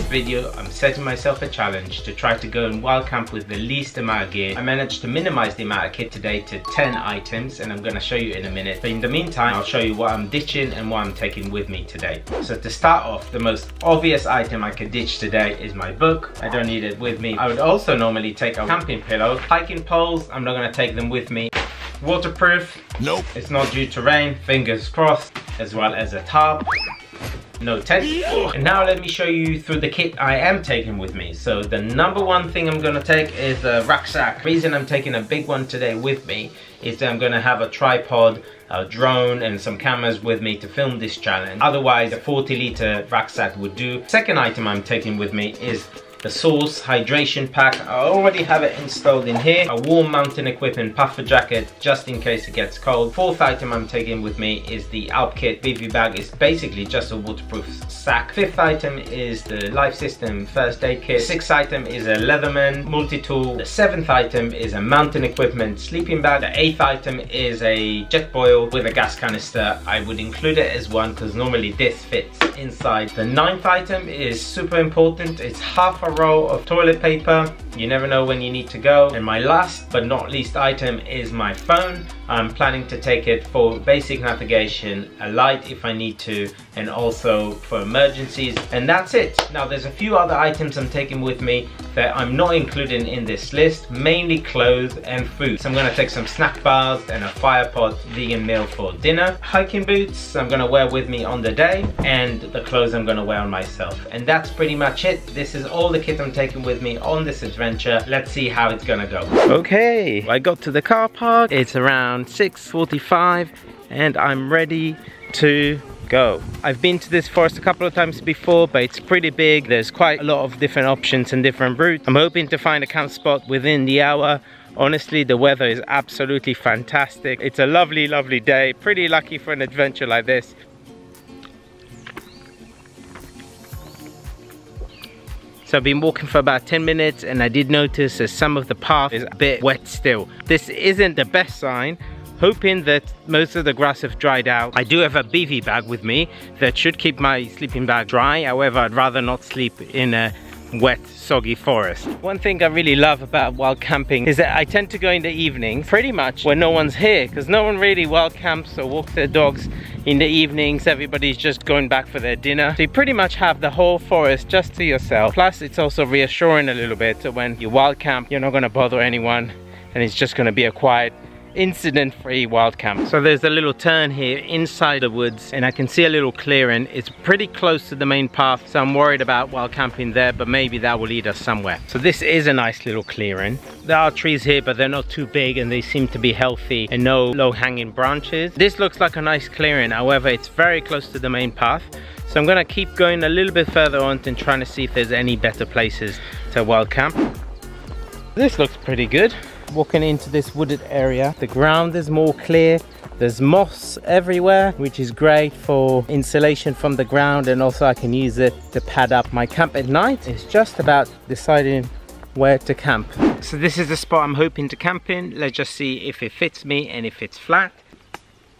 video, I'm setting myself a challenge to try to go and wild camp with the least amount of gear. I managed to minimize the amount of kit today to 10 items, and I'm going to show you in a minute. But in the meantime, I'll show you what I'm ditching and what I'm taking with me today. So to start off, the most obvious item I could ditch today is my book. I don't need it with me. I would also normally take a camping pillow. Hiking poles, I'm not going to take them with me. Waterproof, nope, it's not due to rain, fingers crossed, as well as a tarp. No tent. And now let me show you through the kit I am taking with me. So the number one thing I'm gonna take is a rucksack. The reason I'm taking a big one today with me is that I'm gonna have a tripod, a drone and some cameras with me to film this challenge. Otherwise a 40-litre rucksack would do. Second item I'm taking with me is the Source hydration pack. I already have it installed in here. A warm mountain equipment puffer jacket just in case it gets cold. Fourth item I'm taking with me is the Alp kit BV bag. It's basically just a waterproof sack. Fifth item is the Life System first aid kit. Sixth item is a Leatherman multi-tool. The seventh item is a mountain equipment sleeping bag. The eighth item is a jet boil with a gas canister. I would include it as one because normally this fits inside. The ninth item is super important. It's half a roll of toilet paper. You never know when you need to go. And my last but not least item is my phone. I'm planning to take it for basic navigation, a light if I need to, and also for emergencies, and that's it. Now there's a few other items I'm taking with me that I'm not including in this list, mainly clothes and food. So I'm gonna take some snack bars and a fire pot vegan meal for dinner. Hiking boots I'm gonna wear with me on the day, and the clothes I'm gonna wear on myself. And that's pretty much it. This is all the kit I'm taking with me on this adventure. Let's see how it's gonna go. Okay, I got to the car park. It's around 6:45 and I'm ready to go. I've been to this forest a couple of times before, but it's pretty big. There's quite a lot of different options and different routes. I'm hoping to find a camp spot within the hour. Honestly, the weather is absolutely fantastic. It's a lovely, lovely day. Pretty lucky for an adventure like this. So I've been walking for about 10 minutes and I did notice that some of the path is a bit wet still. This isn't the best sign. Hoping that most of the grass have dried out. I do have a BV bag with me that should keep my sleeping bag dry. However, I'd rather not sleep in a wet, soggy forest. One thing I really love about wild camping is that I tend to go in the evening, pretty much when no one's here, because no one really wild camps or walks their dogs in the evenings. Everybody's just going back for their dinner. So you pretty much have the whole forest just to yourself. Plus, it's also reassuring a little bit. So when you wild camp, you're not gonna bother anyone and it's just gonna be a quiet, incident-free wild camp. So there's a little turn here inside the woods and I can see a little clearing. It's pretty close to the main path, so I'm worried about wild camping there, but maybe that will lead us somewhere. So this is a nice little clearing. There are trees here, but they're not too big and they seem to be healthy and no low-hanging branches. This looks like a nice clearing, however it's very close to the main path. So I'm gonna keep going a little bit further on and trying to see if there's any better places to wild camp. This looks pretty good. Walking into this wooded area, the ground is more clear. There's moss everywhere, which is great for insulation from the ground, and also I can use it to pad up my camp at night. It's just about deciding where to camp. So this is the spot I'm hoping to camp in. Let's just see if it fits me and if it's flat.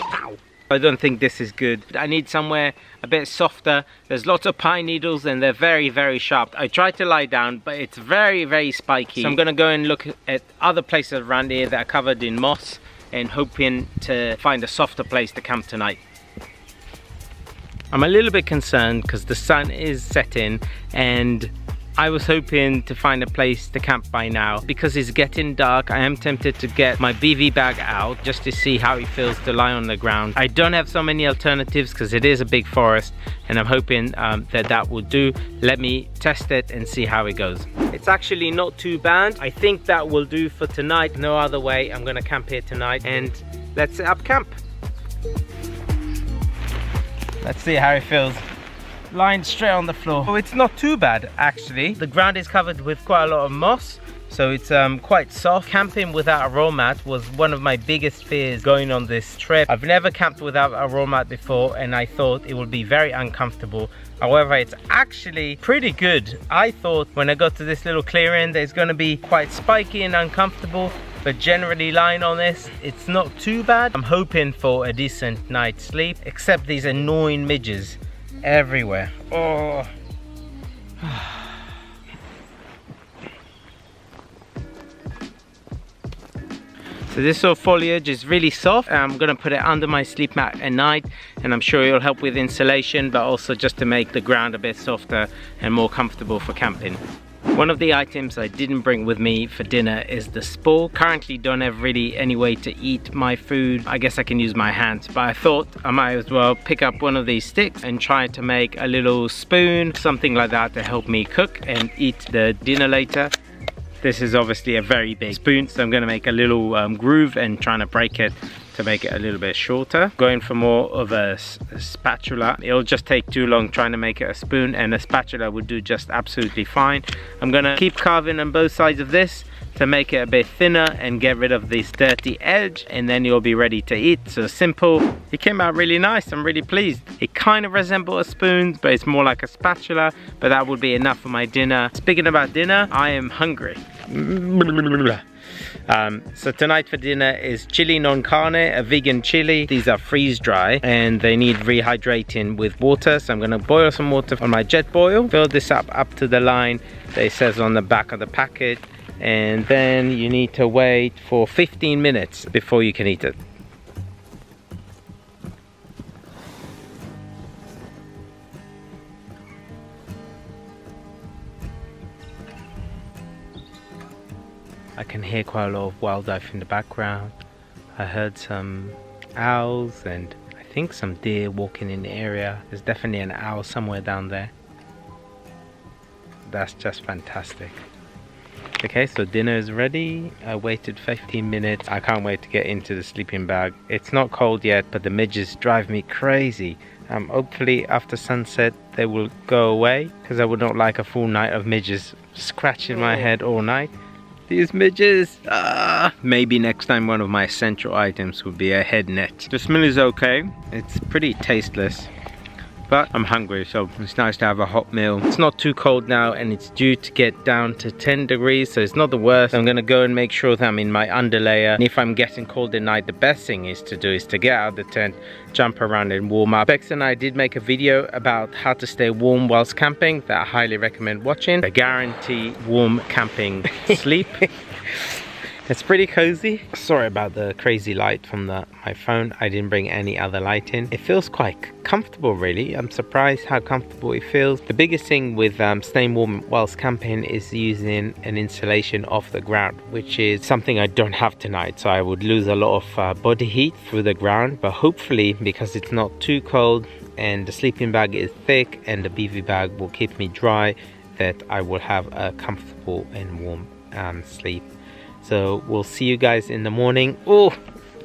Ow. I don't think this is good. I need somewhere a bit softer. There's lots of pine needles and they're very, very sharp. I tried to lie down, but it's very, very spiky. So I'm gonna go and look at other places around here that are covered in moss and hoping to find a softer place to camp tonight. I'm a little bit concerned because the sun is setting and I was hoping to find a place to camp by now. Because it's getting dark, I am tempted to get my BV bag out just to see how it feels to lie on the ground. I don't have so many alternatives because it is a big forest and I'm hoping that will do. Let me test it and see how it goes. It's actually not too bad. I think that will do for tonight. No other way. I'm gonna camp here tonight and let's set up camp. Let's see how it feels. Lying straight on the floor. Oh, it's not too bad actually. The ground is covered with quite a lot of moss, so it's quite soft. Camping without a roll mat was one of my biggest fears going on this trip. I've never camped without a roll mat before and I thought it would be very uncomfortable. However, it's actually pretty good. I thought when I got to this little clearing that it's going to be quite spiky and uncomfortable, but generally lying on this, it's not too bad. I'm hoping for a decent night's sleep, except these annoying midges everywhere. Oh. So this sort of foliage is really soft. I'm gonna put it under my sleep mat at night, and I'm sure it'll help with insulation, but also just to make the ground a bit softer and more comfortable for camping. One of the items I didn't bring with me for dinner is the spore. Currently don't have really any way to eat my food. I guess I can use my hands, but I thought I might as well pick up one of these sticks and try to make a little spoon, something like that, to help me cook and eat the dinner later. This is obviously a very big spoon, so I'm going to make a little groove and trying to break it to make it a little bit shorter. Going for more of a spatula. It'll just take too long trying to make it a spoon, and a spatula would do just absolutely fine. I'm going to keep carving on both sides of this to make it a bit thinner and get rid of this dirty edge, and then you'll be ready to eat. So simple. It came out really nice. I'm really pleased. It kind of resembles a spoon, but it's more like a spatula, but that would be enough for my dinner. Speaking about dinner, I am hungry. So tonight for dinner is chili non carne, a vegan chili. These are freeze dry and they need rehydrating with water. So I'm gonna boil some water on my jet boil. Fill this up to the line that it says on the back of the packet. And then you need to wait for 15 minutes before you can eat it. I can hear quite a lot of wildlife in the background. I heard some owls and I think some deer walking in the area. There's definitely an owl somewhere down there. That's just fantastic. Okay, so dinner is ready. I waited 15 minutes. I can't wait to get into the sleeping bag. It's not cold yet, but the midges drive me crazy. Hopefully after sunset they will go away, because I would not like a full night of midges scratching my head all night. These midges! Maybe next time one of my essential items would be a head net. The smell is okay. It's pretty tasteless, but I'm hungry, so it's nice to have a hot meal. It's not too cold now and it's due to get down to 10 degrees, so it's not the worst. I'm gonna go and make sure that I'm in my underlayer. And if I'm getting cold at night, the best thing is to get out of the tent, jump around and warm up. Bex and I did make a video about how to stay warm whilst camping that I highly recommend watching. I guarantee warm camping sleep. It's pretty cozy. Sorry about the crazy light from my phone. I didn't bring any other light in. It feels quite comfortable, really. I'm surprised how comfortable it feels. The biggest thing with staying warm whilst camping is using an insulation off the ground, which is something I don't have tonight. So I would lose a lot of body heat through the ground, but hopefully, because it's not too cold and the sleeping bag is thick and the BV bag will keep me dry, that I will have a comfortable and warm sleep. So we'll see you guys in the morning. Oh,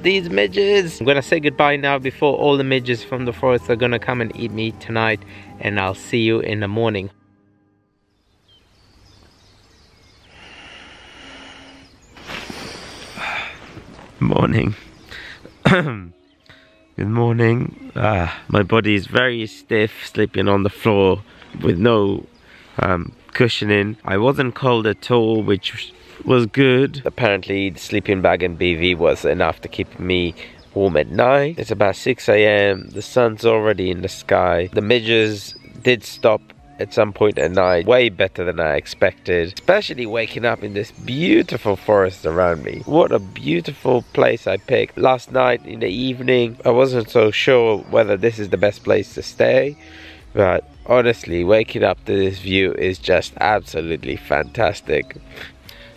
these midges! I'm gonna say goodbye now before all the midges from the forest are gonna come and eat me tonight, and I'll see you in the morning. Morning. Good morning. My body is very stiff, sleeping on the floor with no cushioning. I wasn't cold at all, which was good. Apparently the sleeping bag and BV was enough to keep me warm at night. It's about 6 AM. The sun's already in the sky. The midges did stop at some point at night. Way better than I expected. Especially waking up in this beautiful forest around me. What a beautiful place I picked. Last night in the evening, I wasn't so sure whether this is the best place to stay. But honestly, waking up to this view is just absolutely fantastic.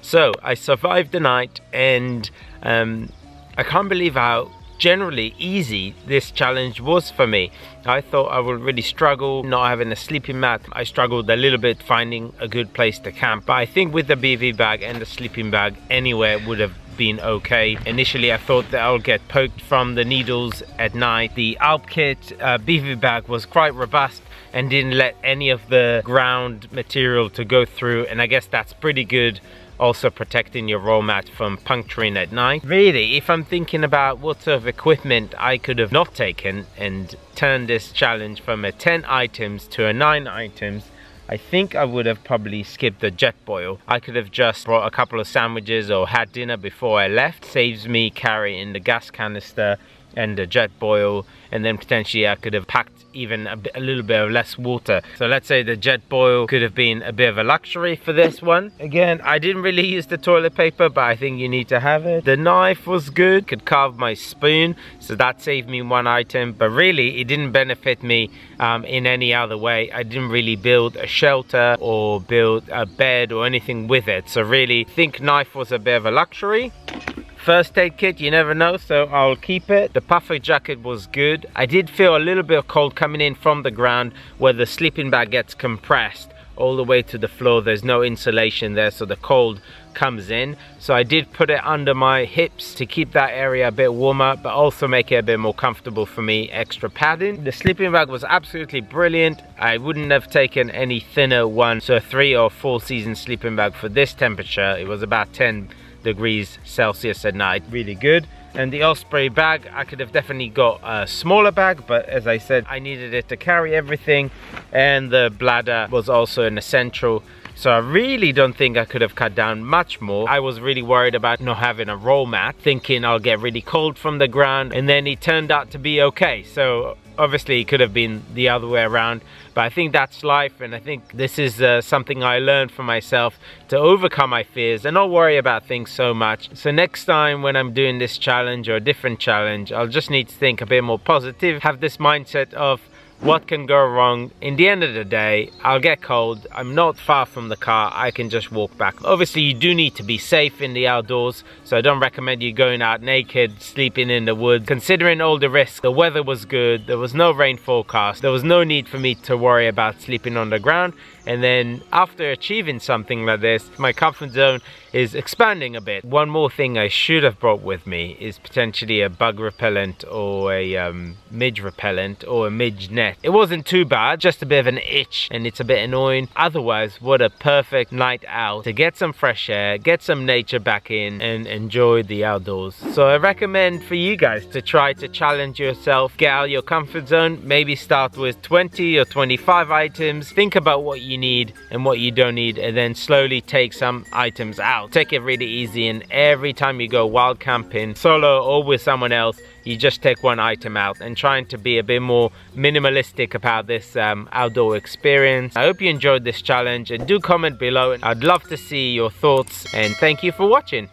So I survived the night, and I can't believe how generally easy this challenge was for me. I thought I would really struggle not having a sleeping mat. I struggled a little bit finding a good place to camp, but I think with the BV bag and the sleeping bag, anywhere would have been okay. Initially I thought that I'll get poked from the needles at night. The Alp Kit BV bag was quite robust and didn't let any of the ground material to go through, and I guess that's pretty good. Also protecting your roll mat from puncturing at night. Really, if I'm thinking about what sort of equipment I could have not taken and turned this challenge from a 10 items to a 9 items, I think I would have probably skipped the jet boil. I could have just brought a couple of sandwiches or had dinner before I left. Saves me carrying the gas canister and a jet boil, and then potentially I could have packed even a little bit of less water. So let's say the jet boil could have been a bit of a luxury for this one. Again, I didn't really use the toilet paper, but I think you need to have it. The knife was good, could carve my spoon, so that saved me one item, but really it didn't benefit me in any other way. I didn't really build a shelter or build a bed or anything with it, so really I think knife was a bit of a luxury. First aid kit, you never know, so I'll keep it. The puffer jacket was good. I did feel a little bit of cold coming in from the ground where the sleeping bag gets compressed all the way to the floor. There's no insulation there, so the cold comes in. So I did put it under my hips to keep that area a bit warmer, but also make it a bit more comfortable for me, extra padding. The sleeping bag was absolutely brilliant. I wouldn't have taken any thinner one, so a 3 or 4 season sleeping bag for this temperature. It was about 10 degrees Celsius at night. Really good. And the Osprey bag, I could have definitely got a smaller bag, but as I said, I needed it to carry everything, and the bladder was also an essential, so I really don't think I could have cut down much more. I was really worried about not having a roll mat, thinking I'll get really cold from the ground, and then it turned out to be okay. So obviously it could have been the other way around, but I think that's life, and I think this is something I learned for myself, to overcome my fears and not worry about things so much. So next time when I'm doing this challenge or a different challenge, I'll just need to think a bit more positive, have this mindset of what can go wrong. In the end of the day, I'll get cold, I'm not far from the car, I can just walk back. Obviously you do need to be safe in the outdoors, so I don't recommend you going out naked, sleeping in the woods. Considering all the risks, the weather was good, there was no rain forecast, there was no need for me to worry about sleeping on the ground. And then after achieving something like this, my comfort zone is expanding a bit. One more thing I should have brought with me is potentially a bug repellent or a midge repellent or a midge net. It wasn't too bad, just a bit of an itch, and it's a bit annoying. Otherwise, what a perfect night out to get some fresh air, get some nature back in, and enjoy the outdoors. So I recommend for you guys to try to challenge yourself, get out of your comfort zone, maybe start with 20 or 25 items, think about what you need and what you don't need, and then slowly take some items out. Take it really easy, and every time you go wild camping, solo or with someone else, you just take one item out, and trying to be a bit more minimalistic about this outdoor experience. I hope you enjoyed this challenge, and do comment below, and I'd love to see your thoughts, and thank you for watching.